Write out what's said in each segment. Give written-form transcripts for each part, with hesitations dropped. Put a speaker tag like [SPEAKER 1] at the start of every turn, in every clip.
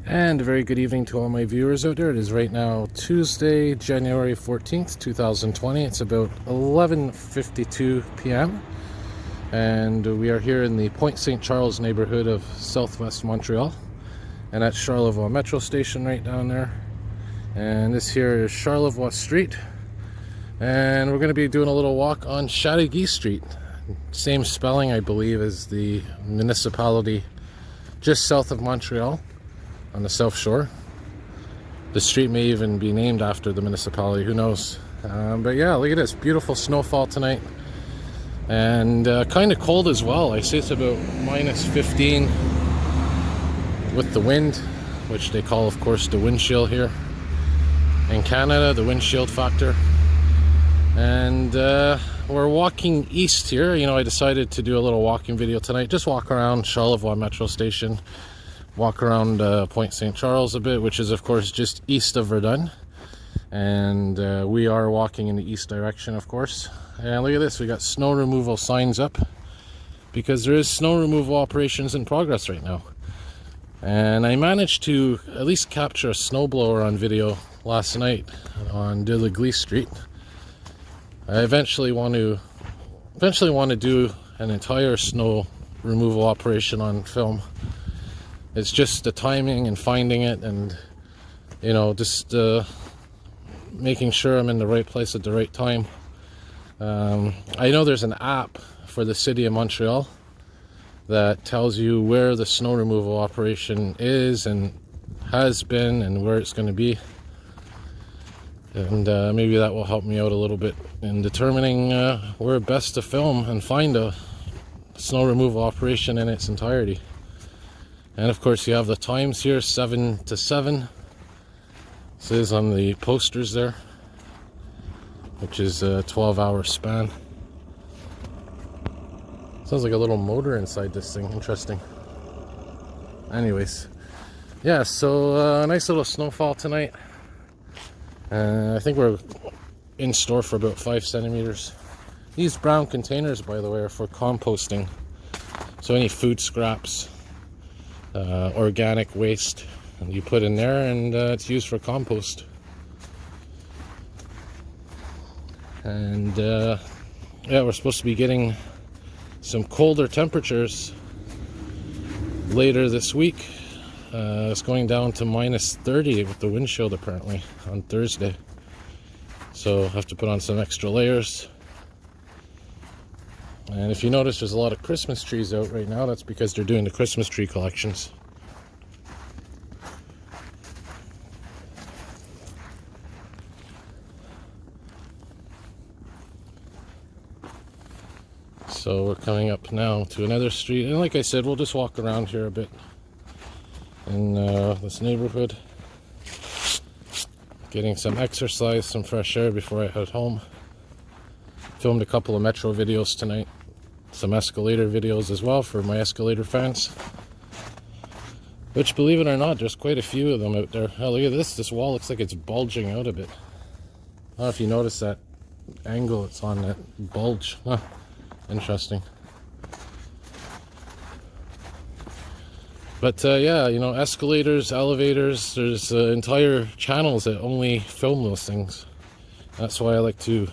[SPEAKER 1] And a very good evening to all my viewers out there. It is right now Tuesday, January 14th, 2020. It's about 11:52 p.m. and we are here in the Point St. Charles neighborhood of southwest Montreal. And that's Charlevoix Metro Station right down there. And this here is Charlevoix Street. And we're going to be doing a little walk on Chateauguay Street. Same spelling, I believe, as the municipality just south of Montreal, on the South Shore. The street may even be named after the municipality, who knows. But yeah, look at this beautiful snowfall tonight, and kind of cold as well. I say it's about -15 with the wind, which they call, of course, the wind chill here in Canada, the windshield factor. And we're walking east here. You know, I decided to do a little walking video tonight, just walk around Charlevoix Metro Station, walk around Point St. Charles a bit, which is of course just east of Verdun. And we are walking in the east direction, of course. And look at this, we got snow removal signs up because there is snow removal operations in progress right now. And I managed to at least capture a snowblower on video last night on De La Glee Street. I eventually want to do an entire snow removal operation on film. It's just the timing and finding it, and you know, just making sure I'm in the right place at the right time. I know there's an app for the city of Montreal that tells you where the snow removal operation is and has been and where it's going to be, and maybe that will help me out a little bit in determining where best to film and find a snow removal operation in its entirety. And of course you have the times here, 7 to 7. This is on the posters there, which is a 12-hour span. Sounds like a little motor inside this thing. Interesting. Anyways, yeah, so a nice little snowfall tonight. I think we're in store for about 5 centimeters. These brown containers, by the way, are for composting. So any food scraps, organic waste, and you put in there, and it's used for compost. And yeah, we're supposed to be getting some colder temperatures later this week. It's going down to -30 with the wind chill apparently on Thursday, so I'll have to put on some extra layers. And if you notice, there's a lot of Christmas trees out right now. That's because they're doing the Christmas tree collections. So we're coming up now to another street. And like I said, we'll just walk around here a bit in this neighborhood, getting some exercise, some fresh air before I head home. Filmed a couple of Metro videos tonight. Some escalator videos as well for my escalator fans, which, believe it or not, there's quite a few of them out there. Oh, look at this. This wall looks like it's bulging out a bit. I don't know if you notice that angle it's on, that bulge. Huh. Interesting. But yeah, you know, escalators, elevators, there's entire channels that only film those things. That's why I like to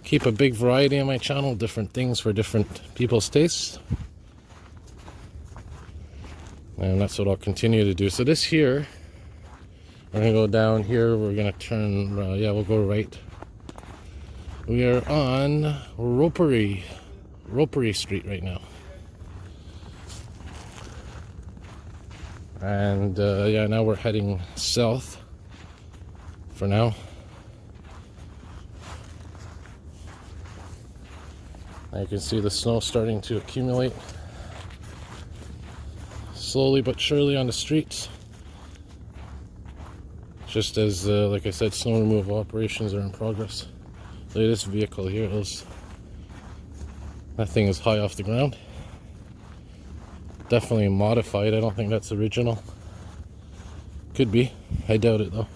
[SPEAKER 1] keep a big variety on my channel, different things for different people's tastes. And that's what I'll continue to do. So this here, we're going to go down here, we're going to turn, yeah, we'll go right. We are on Ropery Street right now. And yeah, now we're heading south for now. You can see the snow starting to accumulate slowly but surely on the streets, just as like I said, snow removal operations are in progress. Look at this vehicle here. That thing is high off the ground. Definitely modified. I don't think that's original. Could be. I doubt it though.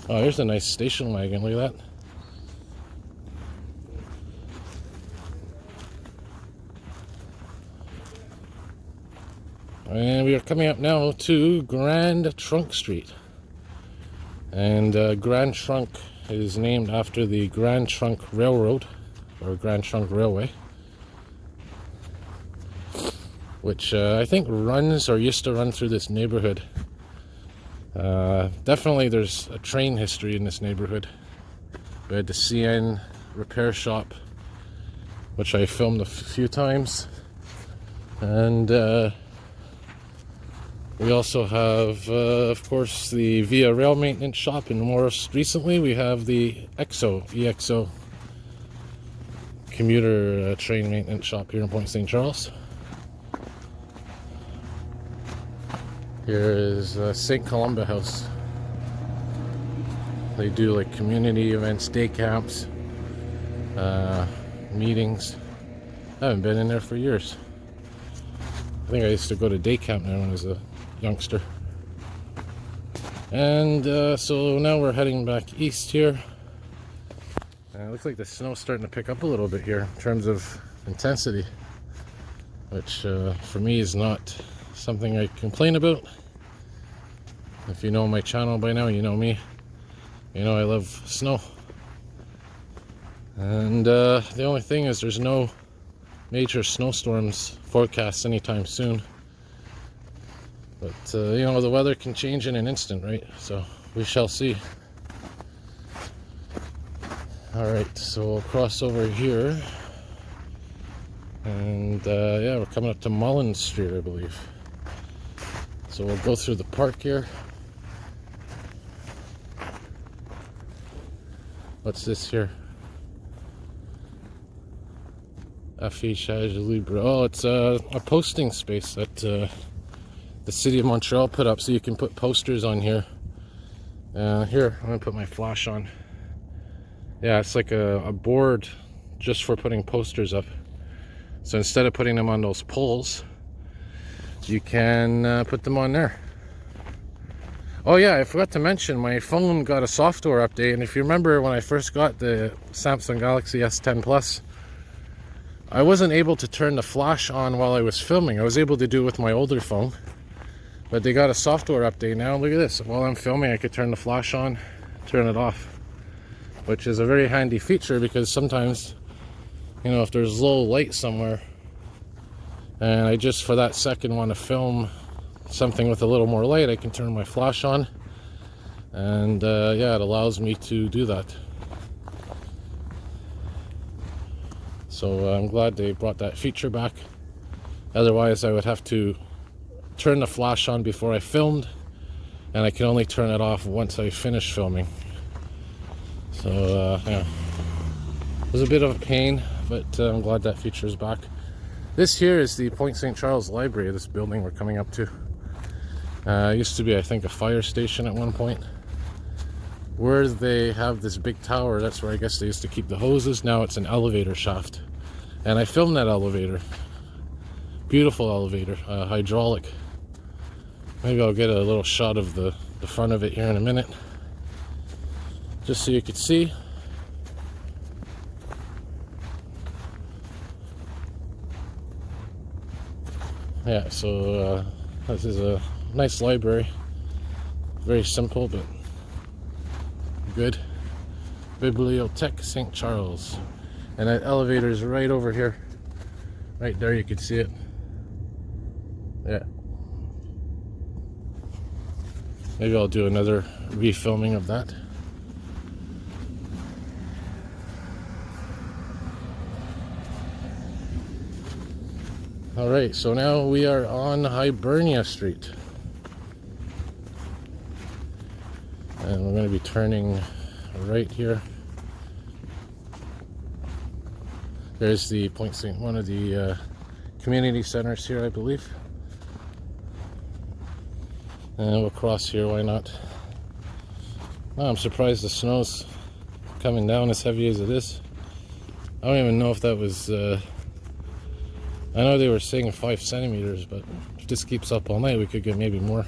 [SPEAKER 1] Oh, here's a nice station wagon. Look at that. And we are coming up now to Grand Trunk Street. And Grand Trunk is named after the Grand Trunk Railroad, or Grand Trunk Railway, which I think runs or used to run through this neighborhood. Definitely there's a train history in this neighborhood. We had the CN repair shop, which I filmed a few times. And we also have, of course, the Via Rail maintenance shop, and more recently we have the EXO commuter train maintenance shop here in Point St. Charles. Here is St. Columba House. They do like community events, day camps, meetings. I haven't been in there for years. I think I used to go to day camp there when I was a youngster. And so now we're heading back east here. It looks like the snow's starting to pick up a little bit here in terms of intensity, which for me is not something I complain about. If you know my channel by now, you know me. You know I love snow. And the only thing is there's no major snowstorms forecast anytime soon. But you know, the weather can change in an instant, right? So we shall see. Alright, so we'll cross over here. And yeah, we're coming up to Mullins Street, I believe. So we'll go through the park here. What's this here? Affichage libre. Oh, it's a posting space that the city of Montreal put up, so you can put posters on here. Here, I'm gonna put my flash on. Yeah, it's like a board just for putting posters up. So instead of putting them on those poles, you can put them on there. Oh yeah, I forgot to mention, my phone got a software update, and if you remember when I first got the Samsung Galaxy S10 Plus, I wasn't able to turn the flash on while I was filming. I was able to do it with my older phone, but they got a software update now. Look at this, while I'm filming I could turn the flash on, turn it off, which is a very handy feature, because sometimes, you know, if there's low light somewhere and I just for that second want to film something with a little more light, I can turn my flash on, and yeah, it allows me to do that. So I'm glad they brought that feature back. Otherwise I would have to turn the flash on before I filmed, and I can only turn it off once I finish filming. So yeah, it was a bit of a pain, but I'm glad that feature is back. This here is the Point St. Charles Library, this building we're coming up to. It used to be, I think, a fire station at one point. Where they have this big tower, that's where I guess they used to keep the hoses. Now it's an elevator shaft. And I filmed that elevator. Beautiful elevator, hydraulic. Maybe I'll get a little shot of the front of it here in a minute, just so you could see. Yeah, so this is a nice library. Very simple, but good. Bibliothèque St. Charles. And that elevator is right over here. Right there, you can see it. Yeah. Maybe I'll do another refilming of that. Alright, so now we are on Hibernia Street. And we're going to be turning right here. There's the Point St. one of the community centers here, I believe. And we'll cross here, why not? Oh, I'm surprised the snow's coming down as heavy as it is. I don't even know if that was... I know they were saying 5 centimeters, but if this keeps up all night, we could get maybe more.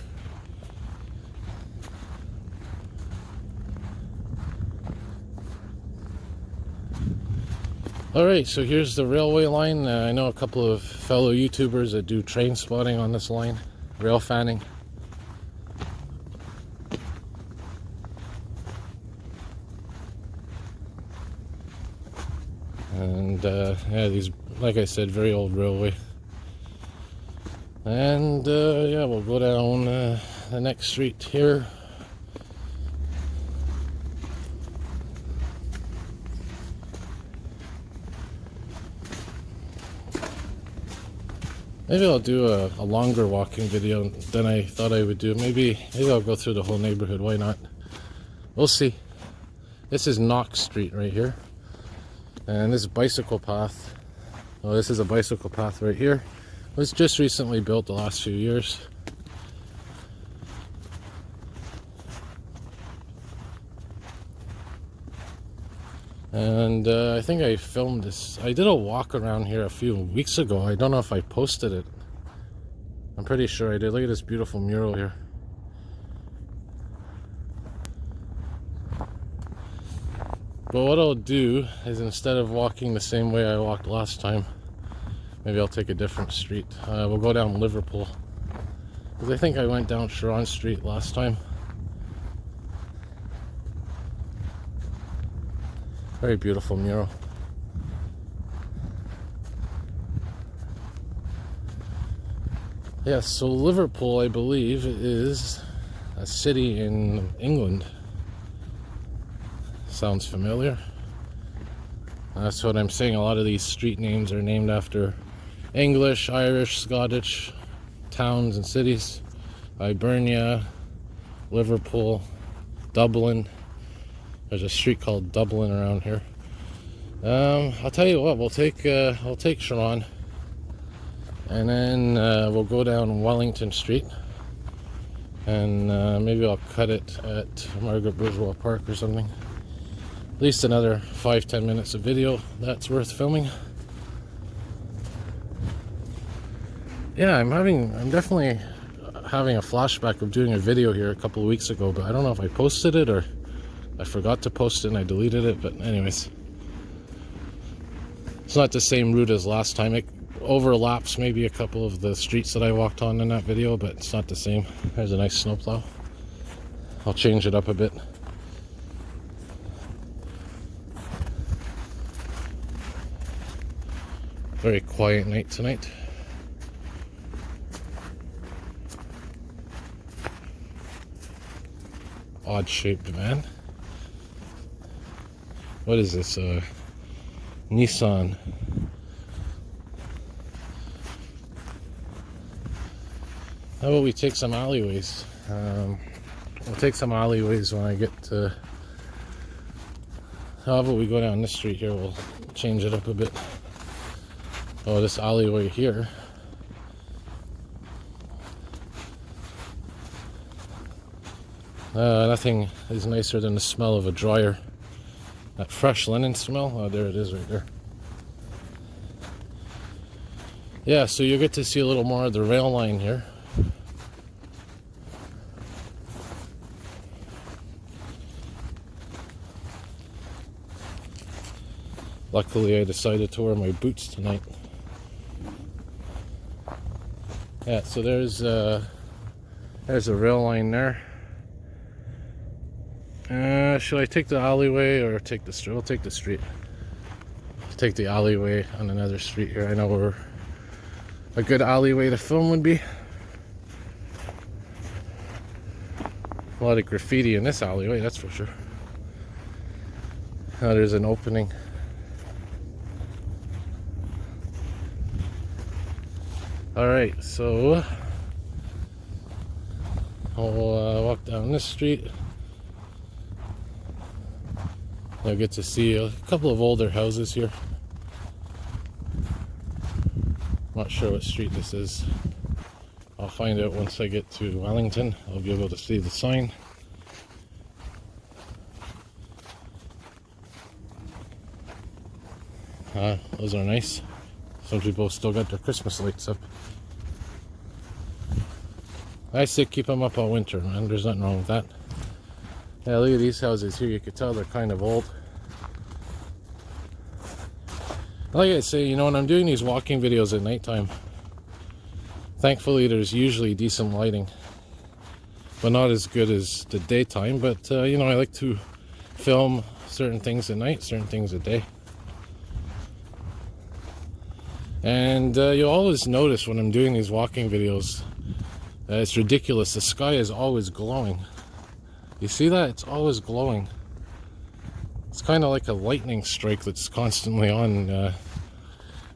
[SPEAKER 1] Alright, so here's the railway line. I know a couple of fellow YouTubers that do train spotting on this line. rail fanning. And yeah, these, like I said, very old railway. And yeah, we'll go down the next street here. Maybe I'll do a longer walking video than I thought I would do. Maybe I'll go through the whole neighborhood. Why not? We'll see. This is Knox Street right here. And this bicycle path. Well, this is a bicycle path right here. It was just recently built the last few years. And I think I filmed this. I did a walk around here a few weeks ago. I don't know if I posted it. I'm pretty sure I did. Look at this beautiful mural here. But what I'll do is, instead of walking the same way I walked last time, maybe I'll take a different street. We'll go down Liverpool. Because I think I went down Sharon Street last time. Very beautiful mural. Yeah, so Liverpool, I believe, is a city in England. Sounds familiar. That's what I'm saying. A lot of these street names are named after English, Irish, Scottish towns and cities. Hibernia, Liverpool, Dublin. There's a street called Dublin around here. I'll tell you what, we'll take Sharon, and then we'll go down Wellington Street, and maybe I'll cut it at Margaret Bourgeois Park or something. At least another 5-10 minutes of video that's worth filming. Yeah, I'm definitely having a flashback of doing a video here a couple of weeks ago, but I don't know if I posted it or I forgot to post it and I deleted it. But anyways, it's not the same route as last time. It overlaps maybe a couple of the streets that I walked on in that video, but it's not the same. There's a nice snowplow. I'll change it up a bit. Very quiet night tonight. Odd shaped van. What is this? Nissan. How about we take some alleyways? We'll take some alleyways when I get to... How about we go down this street here? We'll change it up a bit. Oh, this alleyway here. Nothing is nicer than the smell of a dryer. That fresh linen smell. Oh, there it is right there. Yeah, so you get to see a little more of the rail line here. Luckily, I decided to wear my boots tonight. Yeah, so there's a rail line there. Should I take the alleyway or take the street? We'll take the street. Take the alleyway on another street here. I know where a good alleyway to film would be. A lot of graffiti in this alleyway, that's for sure. Now there's an opening. Alright, so I'll walk down this street. I'll get to see a couple of older houses here. Not sure what street this is. I'll find out once I get to Wellington. I'll be able to see the sign. Those are nice. Some people still got their Christmas lights up. I say keep them up all winter, man. There's nothing wrong with that. Yeah, look at these houses here. You could tell they're kind of old. Like I say, you know, when I'm doing these walking videos at nighttime, Thankfully, there's usually decent lighting, but not as good as the daytime. But you know, I like to film certain things at night, certain things at day. And you'll always notice when I'm doing these walking videos, it's ridiculous. The sky is always glowing. You see that? It's always glowing. It's kind of like a lightning strike that's constantly on.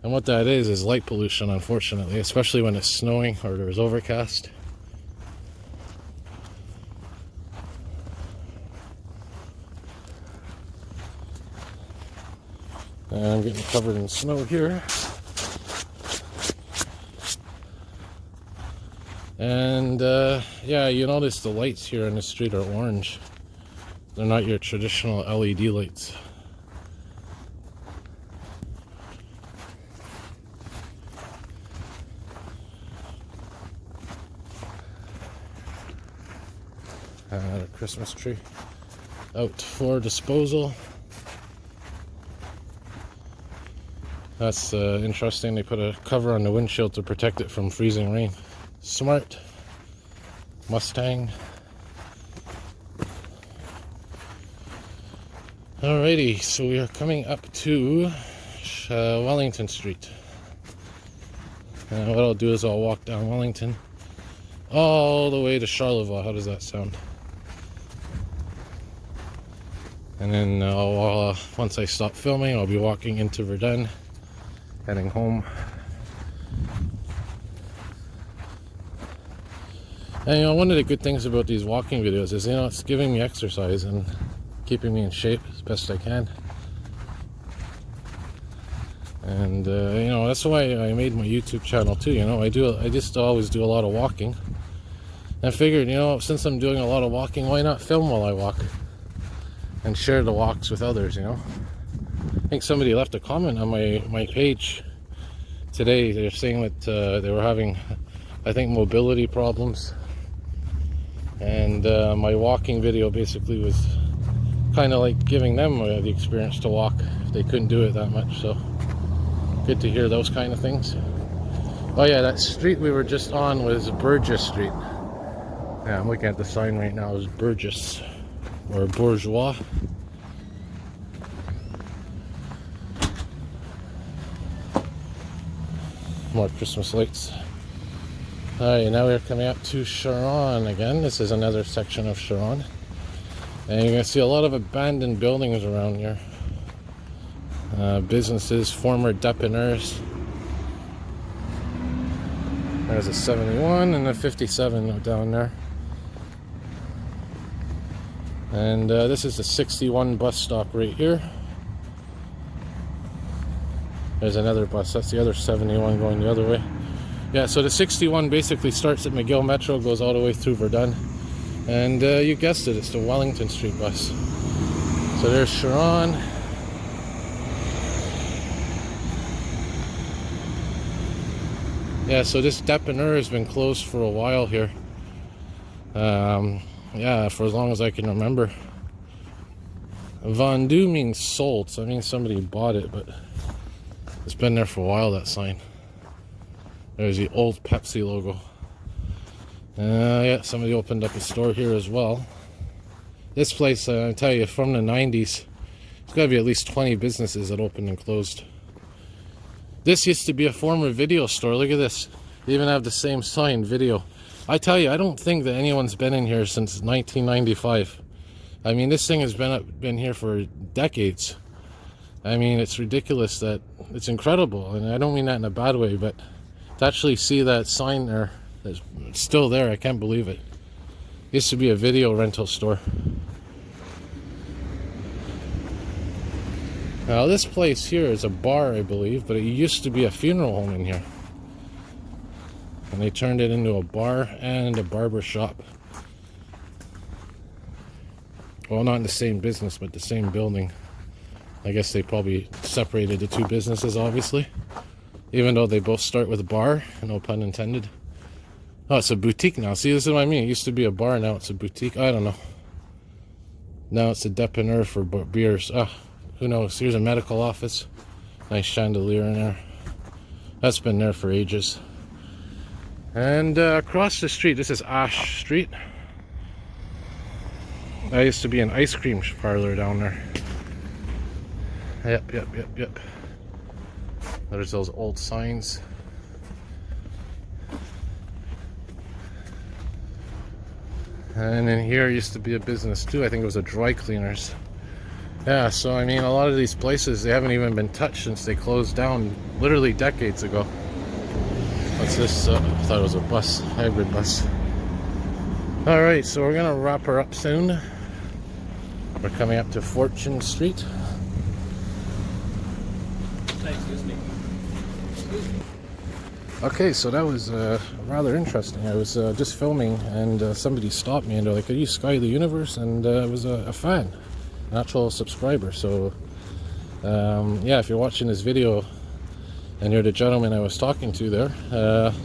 [SPEAKER 1] And what that is light pollution, unfortunately, especially when it's snowing or there's overcast. And I'm getting covered in snow here. And yeah, you notice the lights here in the street are orange. They're not your traditional LED lights. A Christmas tree out for disposal. That's interesting. They put a cover on the windshield to protect it from freezing rain. Smart. Mustang. Alrighty, so we are coming up to Wellington Street. And what I'll do is I'll walk down Wellington all the way to Charlevoix. How does that sound? And then once I stop filming, I'll be walking into Verdun, heading home. And you know, one of the good things about these walking videos is, you know, it's giving me exercise and keeping me in shape as best I can. And you know, that's why I made my YouTube channel too. You know, I just always do a lot of walking. And I figured, you know, since I'm doing a lot of walking, why not film while I walk and share the walks with others, you know? I think somebody left a comment on my page today. They're saying that they were having, I think, mobility problems. And my walking video basically was kind of like giving them the experience to walk if they couldn't do it that much. So good to hear those kind of things. Oh yeah, that street we were just on was Burgess Street. Yeah, I'm looking at the sign right now. It's Burgess or Bourgeois. More Christmas lights. Alright, now we're coming up to Charon again. This is another section of Charon. And you're going to see a lot of abandoned buildings around here. Businesses, former dépanneurs. There's a 71 and a 57 down there. And this is the 61 bus stop right here. There's another bus. That's the other 71 going the other way. Yeah, so the 61 basically starts at McGill Metro, goes all the way through Verdun. And you guessed it, it's the Wellington Street bus. So there's Charon. Yeah, so this dépanneur has been closed for a while here. Yeah, for as long as I can remember. Vendu means sold, so I mean somebody bought it, but it's been there for a while, that sign. There's the old Pepsi logo. Yeah, somebody opened up a store here as well. This place, I tell you, from the 90s, there's got to be at least 20 businesses that opened and closed. This used to be a former video store. Look at this. They even have the same sign, video. I tell you, I don't think that anyone's been in here since 1995. I mean, this thing has been here for decades. I mean, it's ridiculous that it's incredible, and I don't mean that in a bad way, but to actually see that sign there, that's still there, I can't believe it. It used to be a video rental store. Now this place here is a bar, I believe, but it used to be a funeral home in here. And they turned it into a bar and a barber shop. Well, not in the same business, but the same building. I guess they probably separated the two businesses, obviously. Even though they both start with a bar, no pun intended. Oh, it's a boutique now. See, this is what I mean. It used to be a bar, now it's a boutique. I don't know. Now it's a dépanneur for beers. Ah, who knows? Here's a medical office. Nice chandelier in there. That's been there for ages. And across the street, this is Ash Street. That used to be an ice cream parlor down there. Yep. There's those old signs. And in here used to be a business too. I think it was a dry cleaners. Yeah, so I mean, a lot of these places, they haven't even been touched since they closed down literally decades ago. What's this? I thought it was a bus, hybrid bus. Alright, so we're gonna wrap her up soon. We're coming up to Fortune Street.
[SPEAKER 2] Excuse me.
[SPEAKER 1] Okay, so that was rather interesting. I was just filming and somebody stopped me and they're like, "Are you Sky the Universe?" And it was a fan, an actual subscriber. So yeah, if you're watching this video and you're the gentleman I was talking to there,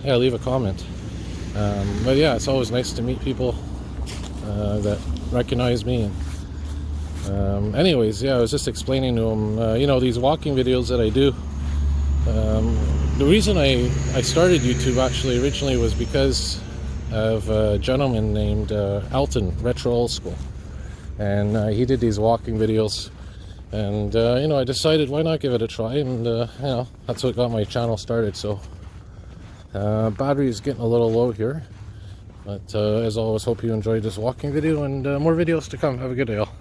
[SPEAKER 1] yeah, leave a comment. But yeah, it's always nice to meet people that recognize me. And anyways, yeah, I was just explaining to them, you know, these walking videos that I do. The reason I started YouTube actually originally was because of a gentleman named Alton, Retro Old School, and he did these walking videos, and you know, I decided why not give it a try, and you know, that's what got my channel started. So battery is getting a little low here, but as always, hope you enjoyed this walking video, and more videos to come. Have a good day all.